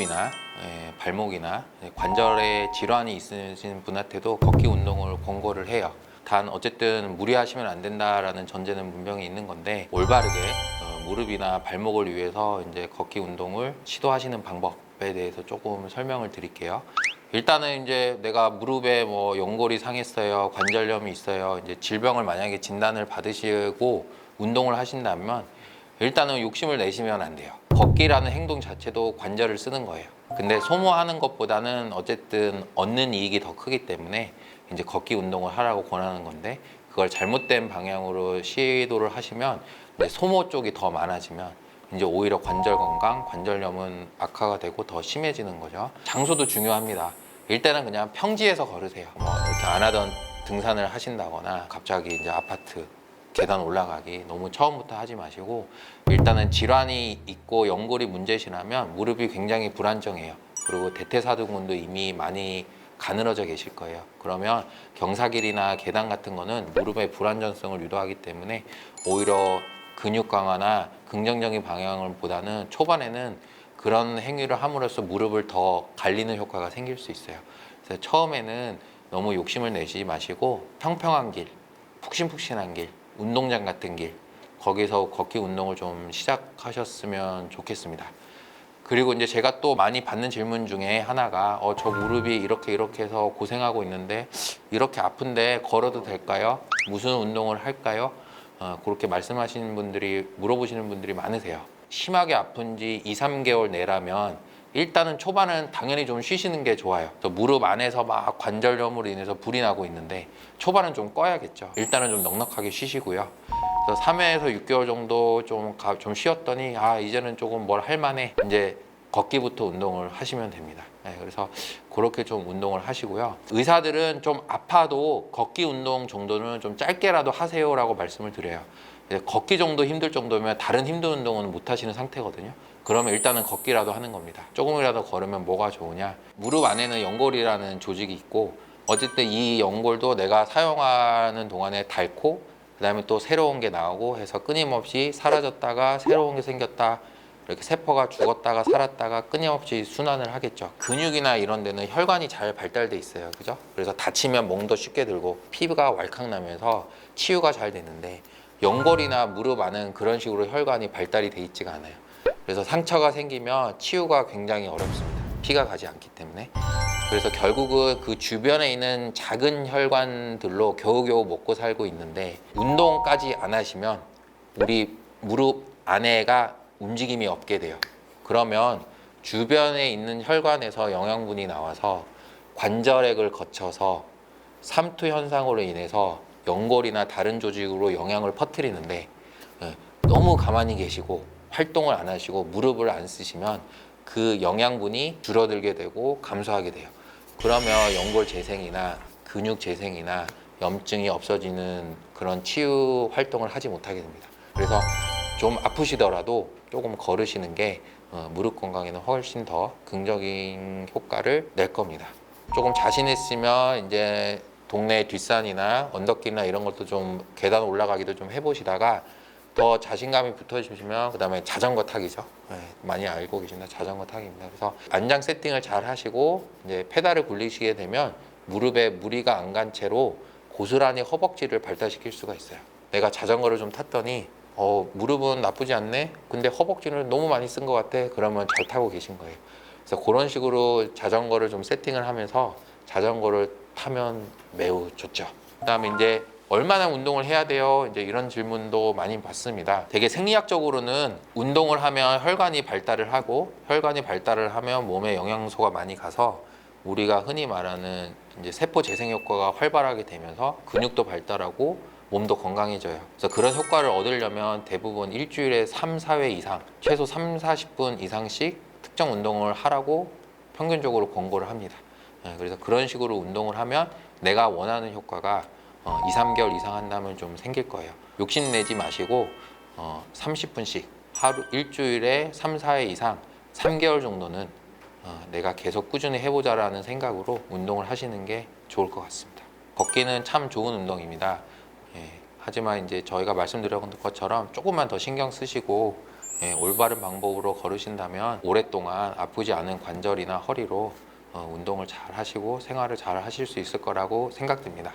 무릎이나 발목이나 관절에 질환이 있으신 분한테도 걷기 운동을 권고를 해요. 단 어쨌든 무리하시면 안 된다라는 전제는 분명히 있는 건데, 올바르게 무릎이나 발목을 위해서 이제 걷기 운동을 시도하시는 방법에 대해서 조금 설명을 드릴게요. 일단은 이제 내가 무릎에 뭐 연골이 상했어요, 관절염이 있어요, 이제 질병을 만약에 진단을 받으시고 운동을 하신다면 일단은 욕심을 내시면 안 돼요. 걷기라는 행동 자체도 관절을 쓰는 거예요. 근데 소모하는 것보다는 어쨌든 얻는 이익이 더 크기 때문에 이제 걷기 운동을 하라고 권하는 건데, 그걸 잘못된 방향으로 시도를 하시면 이제 소모 쪽이 더 많아지면 이제 오히려 관절 건강, 관절염은 악화가 되고 더 심해지는 거죠. 장소도 중요합니다. 일단은 그냥 평지에서 걸으세요. 뭐 이렇게 안 하던 등산을 하신다거나 갑자기 이제 아파트 계단 올라가기 너무 처음부터 하지 마시고, 일단은 질환이 있고 연골이 문제시라면 무릎이 굉장히 불안정해요. 그리고 대퇴사두근도 이미 많이 가늘어져 계실 거예요. 그러면 경사길이나 계단 같은 거는 무릎의 불안정성을 유도하기 때문에 오히려 근육 강화나 긍정적인 방향을 보다는 초반에는 그런 행위를 함으로써 무릎을 더 갈리는 효과가 생길 수 있어요. 그래서 처음에는 너무 욕심을 내지 마시고 평평한 길, 푹신푹신한 길, 운동장 같은 길, 거기서 걷기 운동을 좀 시작하셨으면 좋겠습니다. 그리고 이제 제가 또 많이 받는 질문 중에 하나가 저 무릎이 이렇게 해서 고생하고 있는데 이렇게 아픈데 걸어도 될까요? 무슨 운동을 할까요? 그렇게 말씀하시는 분들이, 물어보시는 분들이 많으세요. 심하게 아픈 지 2, 3개월 내라면 일단은 초반은 당연히 좀 쉬시는 게 좋아요. 또 무릎 안에서 막 관절염으로 인해서 불이 나고 있는데 초반은 좀 꺼야겠죠. 일단은 좀 넉넉하게 쉬시고요. 그래서 3회에서 6개월 정도 좀 쉬었더니 이제는 조금 뭘 할만해, 이제 걷기부터 운동을 하시면 됩니다. 그래서 그렇게 좀 운동을 하시고요. 의사들은 좀 아파도 걷기 운동 정도는 좀 짧게라도 하세요라고 말씀을 드려요. 걷기 정도 힘들 정도면 다른 힘든 운동은 못 하시는 상태거든요. 그러면 일단은 걷기라도 하는 겁니다. 조금이라도 걸으면 뭐가 좋으냐, 무릎 안에는 연골이라는 조직이 있고, 어쨌든 이 연골도 내가 사용하는 동안에 닳고 그 다음에 또 새로운 게 나오고 해서 끊임없이 사라졌다가 새로운 게 생겼다, 이렇게 세포가 죽었다가 살았다가 끊임없이 순환을 하겠죠. 근육이나 이런 데는 혈관이 잘 발달돼 있어요, 그죠? 그래서 다치면 멍도 쉽게 들고 피부가 왈칵 나면서 치유가 잘 되는데, 연골이나 무릎 안은 그런 식으로 혈관이 발달이 돼 있지가 않아요. 그래서 상처가 생기면 치유가 굉장히 어렵습니다. 피가 가지 않기 때문에. 그래서 결국은 그 주변에 있는 작은 혈관들로 겨우겨우 먹고 살고 있는데, 운동까지 안 하시면 우리 무릎 안에가 움직임이 없게 돼요. 그러면 주변에 있는 혈관에서 영양분이 나와서 관절액을 거쳐서 삼투 현상으로 인해서 연골이나 다른 조직으로 영향을 퍼뜨리는데, 너무 가만히 계시고 활동을 안 하시고 무릎을 안 쓰시면 그 영양분이 줄어들게 되고 감소하게 돼요. 그러면 연골 재생이나 근육 재생이나 염증이 없어지는 그런 치유 활동을 하지 못하게 됩니다. 그래서 좀 아프시더라도 조금 걸으시는 게 무릎 건강에는 훨씬 더 긍정적인 효과를 낼 겁니다. 조금 자신 있으면 이제 동네 뒷산이나 언덕길이나 이런 것도 좀 계단 올라가기도 좀 해보시다가 더 자신감이 붙어주시면 그 다음에 자전거 타기죠. 많이 알고 계신다, 자전거 타기입니다. 그래서 안장 세팅을 잘 하시고 이제 페달을 굴리시게 되면 무릎에 무리가 안 간 채로 고스란히 허벅지를 발달시킬 수가 있어요. 내가 자전거를 좀 탔더니 무릎은 나쁘지 않네, 근데 허벅지는 너무 많이 쓴 것 같아, 그러면 잘 타고 계신 거예요. 그래서 그런 식으로 자전거를 좀 세팅을 하면서 자전거를 타면 매우 좋죠. 그 다음에 이제 얼마나 운동을 해야 돼요? 이제 이런 질문도 많이 받습니다. 되게 생리학적으로는 운동을 하면 혈관이 발달을 하고, 혈관이 발달을 하면 몸에 영양소가 많이 가서 우리가 흔히 말하는 이제 세포 재생 효과가 활발하게 되면서 근육도 발달하고 몸도 건강해져요. 그래서 그런 효과를 얻으려면 대부분 일주일에 3, 4회 이상, 최소 3, 40분 이상씩 특정 운동을 하라고 평균적으로 권고를 합니다. 그래서 그런 식으로 운동을 하면 내가 원하는 효과가 2, 3개월 이상 한다면 좀 생길 거예요. 욕심내지 마시고 30분씩 하루 일주일에 3, 4회 이상 3개월 정도는 내가 계속 꾸준히 해보자라는 생각으로 운동을 하시는 게 좋을 것 같습니다. 걷기는 참 좋은 운동입니다. 하지만 이제 저희가 말씀드린 것처럼 조금만 더 신경 쓰시고 올바른 방법으로 걸으신다면 오랫동안 아프지 않은 관절이나 허리로 운동을 잘 하시고 생활을 잘 하실 수 있을 거라고 생각됩니다.